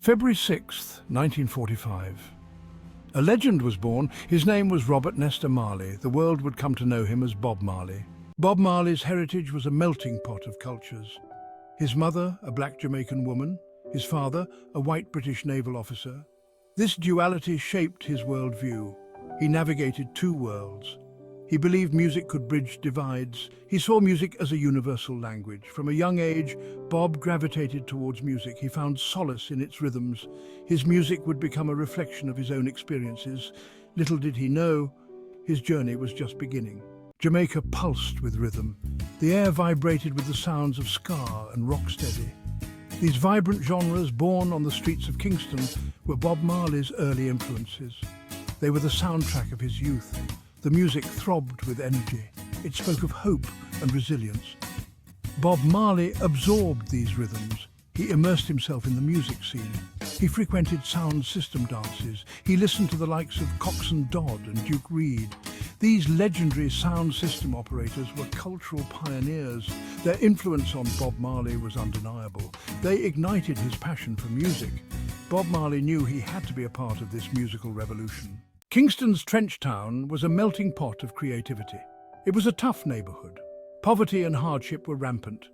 February 6th, 1945. A legend was born. His name was Robert Nesta Marley. The world would come to know him as Bob Marley. Bob Marley's heritage was a melting pot of cultures. His mother, a black Jamaican woman, his father, a white British naval officer. This duality shaped his worldview. He navigated two worlds. He believed music could bridge divides. He saw music as a universal language. From a young age, Bob gravitated towards music. He found solace in its rhythms. His music would become a reflection of his own experiences. Little did he know, his journey was just beginning. Jamaica pulsed with rhythm. The air vibrated with the sounds of ska and rocksteady. These vibrant genres, born on the streets of Kingston, were Bob Marley's early influences. They were the soundtrack of his youth. The music throbbed with energy. It spoke of hope and resilience. Bob Marley absorbed these rhythms. He immersed himself in the music scene. He frequented sound system dances. He listened to the likes of Coxsone Dodd and Duke Reid. These legendary sound system operators were cultural pioneers. Their influence on Bob Marley was undeniable. They ignited his passion for music. Bob Marley knew he had to be a part of this musical revolution. Kingston's Trench Town was a melting pot of creativity. It was a tough neighborhood. Poverty and hardship were rampant.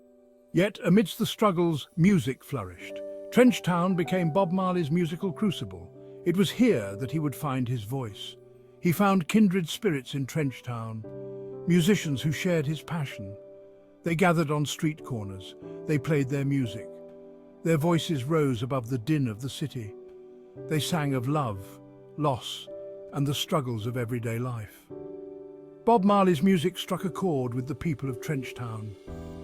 Yet, amidst the struggles, music flourished. Trench Town became Bob Marley's musical crucible. It was here that he would find his voice. He found kindred spirits in Trench Town, musicians who shared his passion. They gathered on street corners. They played their music. Their voices rose above the din of the city. They sang of love, loss, and the struggles of everyday life. Bob Marley's music struck a chord with the people of Trench Town.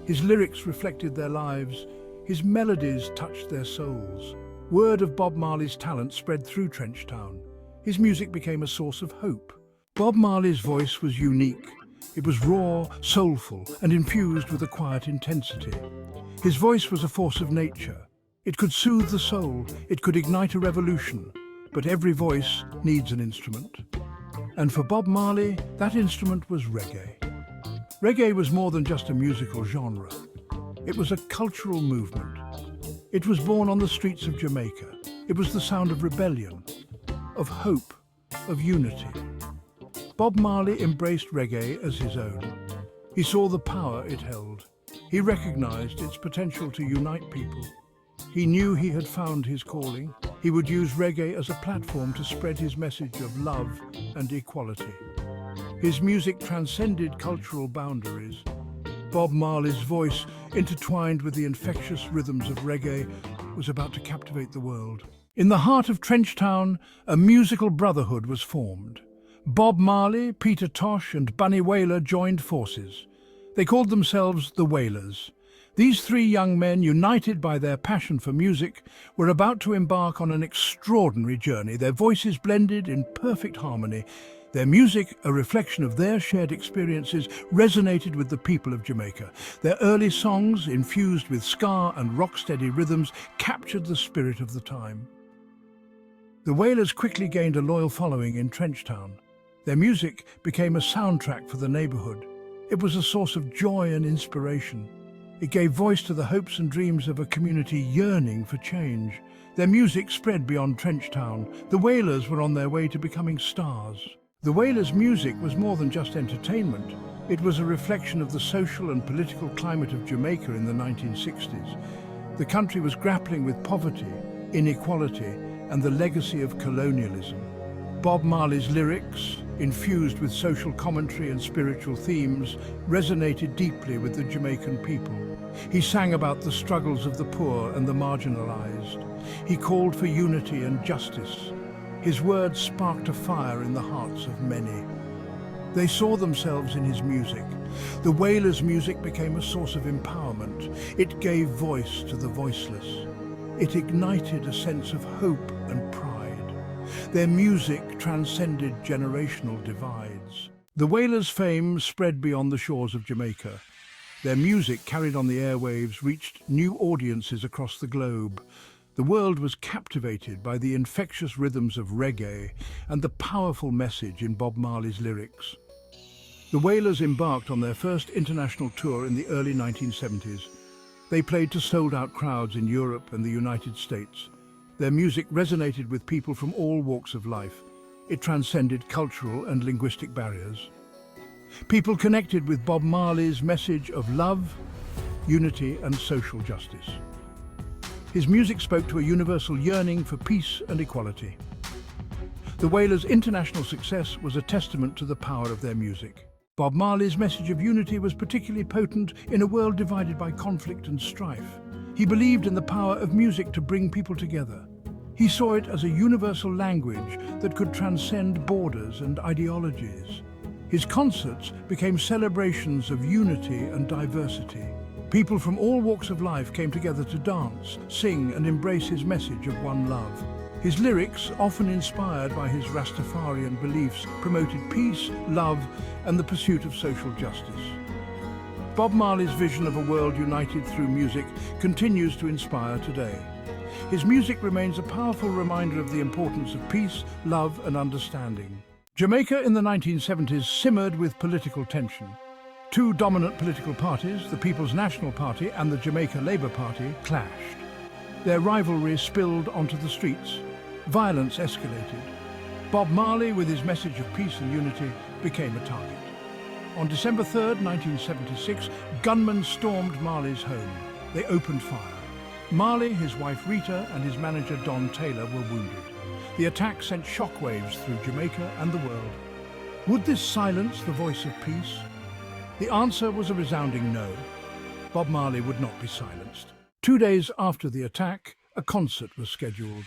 His lyrics reflected their lives. His melodies touched their souls. Word of Bob Marley's talent spread through Trench Town. His music became a source of hope. Bob Marley's voice was unique. It was raw, soulful, and infused with a quiet intensity. His voice was a force of nature. It could soothe the soul. It could ignite a revolution. But every voice needs an instrument. And for Bob Marley, that instrument was reggae. Reggae was more than just a musical genre. It was a cultural movement. It was born on the streets of Jamaica. It was the sound of rebellion, of hope, of unity. Bob Marley embraced reggae as his own. He saw the power it held. He recognized its potential to unite people. He knew he had found his calling. He would use reggae as a platform to spread his message of love and equality. His music transcended cultural boundaries. Bob Marley's voice, intertwined with the infectious rhythms of reggae, was about to captivate the world. In the heart of Trench Town, a musical brotherhood was formed. Bob Marley, Peter Tosh, and Bunny Wailer joined forces. They called themselves the Wailers. These three young men, united by their passion for music, were about to embark on an extraordinary journey. Their voices blended in perfect harmony. Their music, a reflection of their shared experiences, resonated with the people of Jamaica. Their early songs, infused with ska and rocksteady rhythms, captured the spirit of the time. The Wailers quickly gained a loyal following in Trench Town. Their music became a soundtrack for the neighborhood. It was a source of joy and inspiration. It gave voice to the hopes and dreams of a community yearning for change. Their music spread beyond Trench Town. The Wailers were on their way to becoming stars. The Wailers' music was more than just entertainment. It was a reflection of the social and political climate of Jamaica in the 1960s. The country was grappling with poverty, inequality, and the legacy of colonialism. Bob Marley's lyrics, infused with social commentary and spiritual themes, resonated deeply with the Jamaican people. He sang about the struggles of the poor and the marginalized. He called for unity and justice. His words sparked a fire in the hearts of many. They saw themselves in his music. The Wailers' music became a source of empowerment. It gave voice to the voiceless. It ignited a sense of hope and pride. Their music transcended generational divides. The Wailers' fame spread beyond the shores of Jamaica. Their music, carried on the airwaves, reached new audiences across the globe. The world was captivated by the infectious rhythms of reggae and the powerful message in Bob Marley's lyrics. The Wailers embarked on their first international tour in the early 1970s. They played to sold-out crowds in Europe and the United States. Their music resonated with people from all walks of life. It transcended cultural and linguistic barriers. People connected with Bob Marley's message of love, unity and social justice. His music spoke to a universal yearning for peace and equality. The Wailers' international success was a testament to the power of their music. Bob Marley's message of unity was particularly potent in a world divided by conflict and strife. He believed in the power of music to bring people together. He saw it as a universal language that could transcend borders and ideologies. His concerts became celebrations of unity and diversity. People from all walks of life came together to dance, sing and embrace his message of one love. His lyrics, often inspired by his Rastafarian beliefs, promoted peace, love and the pursuit of social justice. Bob Marley's vision of a world united through music continues to inspire today. His music remains a powerful reminder of the importance of peace, love and understanding. Jamaica in the 1970s simmered with political tension. Two dominant political parties, the People's National Party and the Jamaica Labour Party, clashed. Their rivalry spilled onto the streets. Violence escalated. Bob Marley, with his message of peace and unity, became a target. On December 3, 1976, gunmen stormed Marley's home. They opened fire. Marley, his wife Rita and his manager Don Taylor were wounded. The attack sent shockwaves through Jamaica and the world. Would this silence the voice of peace? The answer was a resounding no. Bob Marley would not be silenced. 2 days after the attack, a concert was scheduled.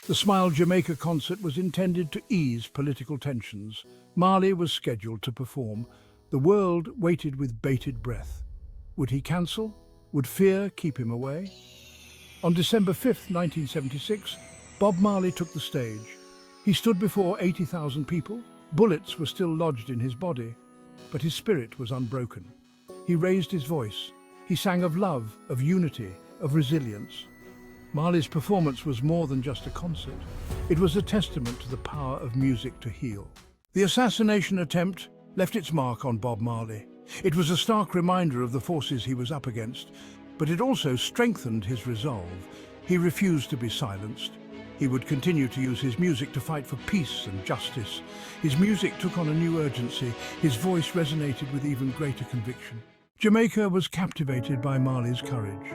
The Smile Jamaica concert was intended to ease political tensions. Marley was scheduled to perform. The world waited with bated breath. Would he cancel? Would fear keep him away? On December 5, 1976, Bob Marley took the stage. He stood before 80,000 people. Bullets were still lodged in his body, but his spirit was unbroken. He raised his voice. He sang of love, of unity, of resilience. Marley's performance was more than just a concert. It was a testament to the power of music to heal. The assassination attempt left its mark on Bob Marley. It was a stark reminder of the forces he was up against, but it also strengthened his resolve. He refused to be silenced. He would continue to use his music to fight for peace and justice. His music took on a new urgency. His voice resonated with even greater conviction. Jamaica was captivated by Marley's courage.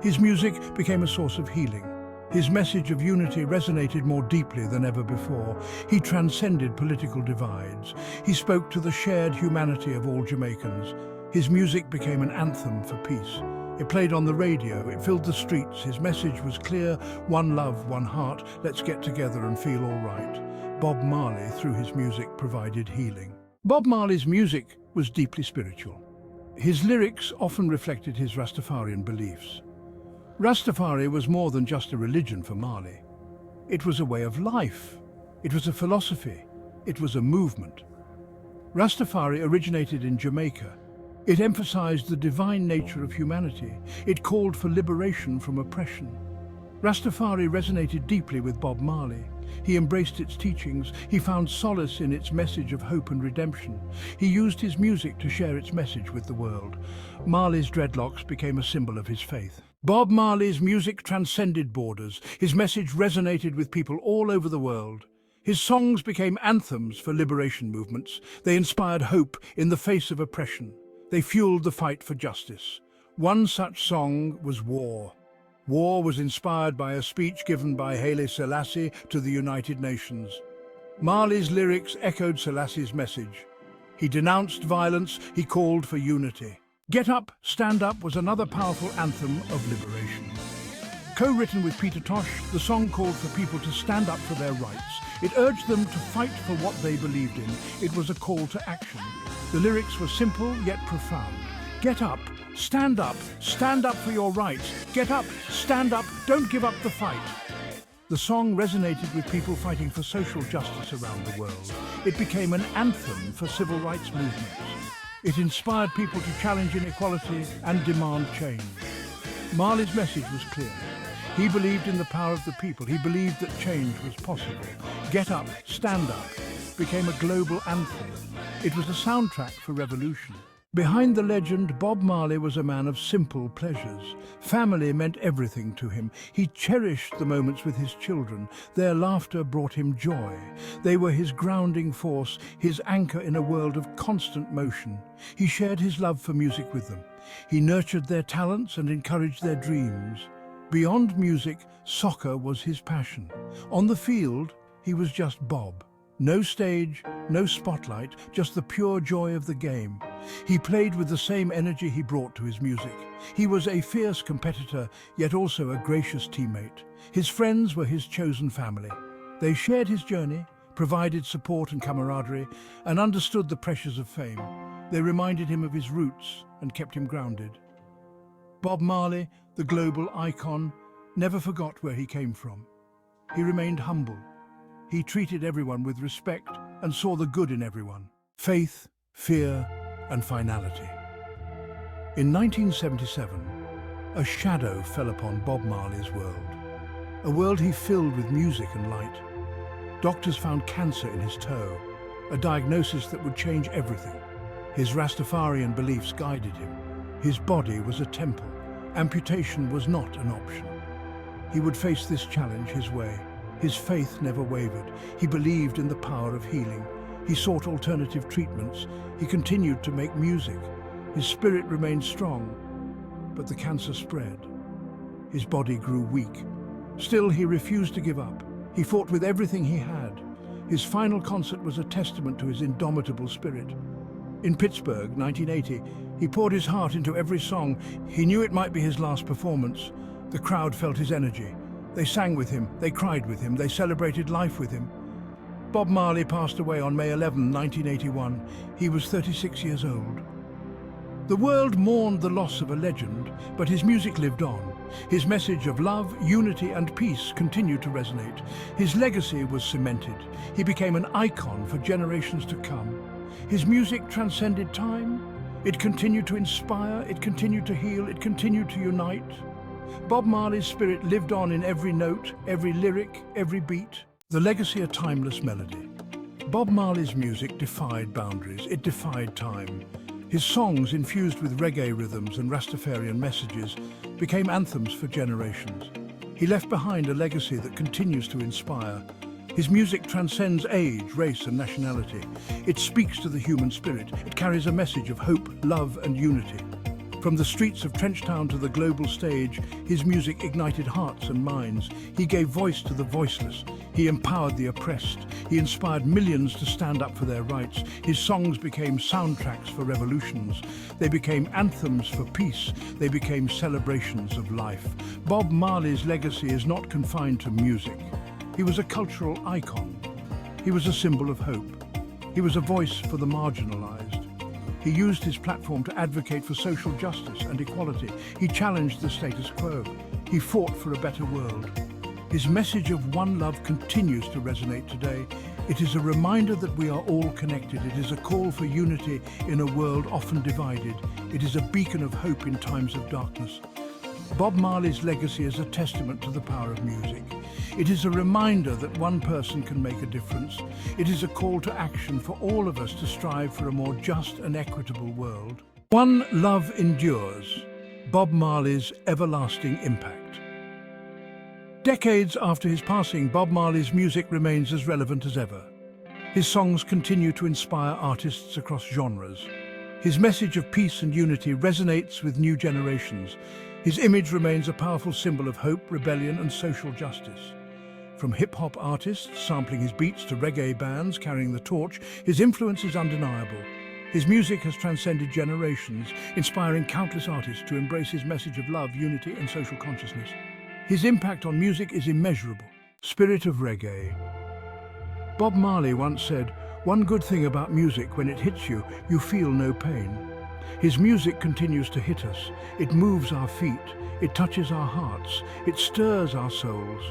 His music became a source of healing. His message of unity resonated more deeply than ever before. He transcended political divides. He spoke to the shared humanity of all Jamaicans. His music became an anthem for peace. It played on the radio, it filled the streets. His message was clear: one love, one heart, let's get together and feel all right. Bob Marley, through his music, provided healing. Bob Marley's music was deeply spiritual. His lyrics often reflected his Rastafarian beliefs. Rastafari was more than just a religion for Marley. It was a way of life. It was a philosophy. It was a movement. Rastafari originated in Jamaica. It emphasized the divine nature of humanity. It called for liberation from oppression. Rastafari resonated deeply with Bob Marley. He embraced its teachings. He found solace in its message of hope and redemption. He used his music to share its message with the world. Marley's dreadlocks became a symbol of his faith. Bob Marley's music transcended borders. His message resonated with people all over the world. His songs became anthems for liberation movements. They inspired hope in the face of oppression. They fueled the fight for justice. One such song was War. War was inspired by a speech given by Haile Selassie to the United Nations. Marley's lyrics echoed Selassie's message. He denounced violence, he called for unity. Get Up, Stand Up was another powerful anthem of liberation. Co-written with Peter Tosh, the song called for people to stand up for their rights. It urged them to fight for what they believed in. It was a call to action. The lyrics were simple yet profound. Get up, stand up for your rights. Get up, stand up, don't give up the fight. The song resonated with people fighting for social justice around the world. It became an anthem for civil rights movements. It inspired people to challenge inequality and demand change. Marley's message was clear. He believed in the power of the people. He believed that change was possible. Get Up, Stand Up became a global anthem. It was a soundtrack for revolution. Behind the legend, Bob Marley was a man of simple pleasures. Family meant everything to him. He cherished the moments with his children. Their laughter brought him joy. They were his grounding force, his anchor in a world of constant motion. He shared his love for music with them. He nurtured their talents and encouraged their dreams. Beyond music, soccer was his passion. On the field, he was just Bob. No stage, no spotlight, just the pure joy of the game. He played with the same energy he brought to his music. He was a fierce competitor, yet also a gracious teammate. His friends were his chosen family. They shared his journey, provided support and camaraderie, and understood the pressures of fame. They reminded him of his roots and kept him grounded. Bob Marley, the global icon, never forgot where he came from. He remained humble. He treated everyone with respect and saw the good in everyone. Faith, fear, and finality. In 1977, a shadow fell upon Bob Marley's world. A world he filled with music and light. Doctors found cancer in his toe, a diagnosis that would change everything. His Rastafarian beliefs guided him. His body was a temple. Amputation was not an option. He would face this challenge his way. His faith never wavered. He believed in the power of healing. He sought alternative treatments. He continued to make music. His spirit remained strong, but the cancer spread. His body grew weak. Still, he refused to give up. He fought with everything he had. His final concert was a testament to his indomitable spirit. In Pittsburgh, 1980, he poured his heart into every song. He knew it might be his last performance. The crowd felt his energy. They sang with him, they cried with him, they celebrated life with him. Bob Marley passed away on May 11, 1981. He was 36 years old. The world mourned the loss of a legend, but his music lived on. His message of love, unity, and peace continued to resonate. His legacy was cemented. He became an icon for generations to come. His music transcended time. It continued to inspire, it continued to heal, it continued to unite. Bob Marley's spirit lived on in every note, every lyric, every beat. The legacy, a timeless melody. Bob Marley's music defied boundaries, it defied time. His songs, infused with reggae rhythms and Rastafarian messages, became anthems for generations. He left behind a legacy that continues to inspire. His music transcends age, race, and nationality. It speaks to the human spirit. It carries a message of hope, love, and unity. From the streets of Trenchtown to the global stage, his music ignited hearts and minds. He gave voice to the voiceless. He empowered the oppressed. He inspired millions to stand up for their rights. His songs became soundtracks for revolutions. They became anthems for peace. They became celebrations of life. Bob Marley's legacy is not confined to music. He was a cultural icon. He was a symbol of hope. He was a voice for the marginalized. He used his platform to advocate for social justice and equality. He challenged the status quo. He fought for a better world. His message of one love continues to resonate today. It is a reminder that we are all connected. It is a call for unity in a world often divided. It is a beacon of hope in times of darkness. Bob Marley's legacy is a testament to the power of music. It is a reminder that one person can make a difference. It is a call to action for all of us to strive for a more just and equitable world. One love endures. Bob Marley's everlasting impact. Decades after his passing, Bob Marley's music remains as relevant as ever. His songs continue to inspire artists across genres. His message of peace and unity resonates with new generations. His image remains a powerful symbol of hope, rebellion, and social justice. From hip-hop artists sampling his beats to reggae bands carrying the torch, his influence is undeniable. His music has transcended generations, inspiring countless artists to embrace his message of love, unity, and social consciousness. His impact on music is immeasurable. Spirit of reggae. Bob Marley once said, "One good thing about music, when it hits you, you feel no pain." His music continues to hit us. It moves our feet. It touches our hearts. It stirs our souls.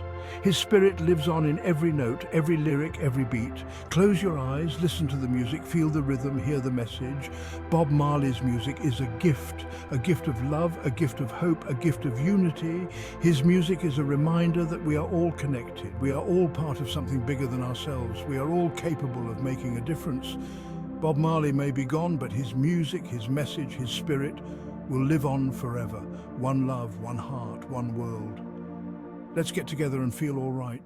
His spirit lives on in every note, every lyric, every beat. Close your eyes, listen to the music, feel the rhythm, hear the message. Bob Marley's music is a gift of love, a gift of hope, a gift of unity. His music is a reminder that we are all connected. We are all part of something bigger than ourselves. We are all capable of making a difference. Bob Marley may be gone, but his music, his message, his spirit will live on forever. One love, one heart, one world. Let's get together and feel all right.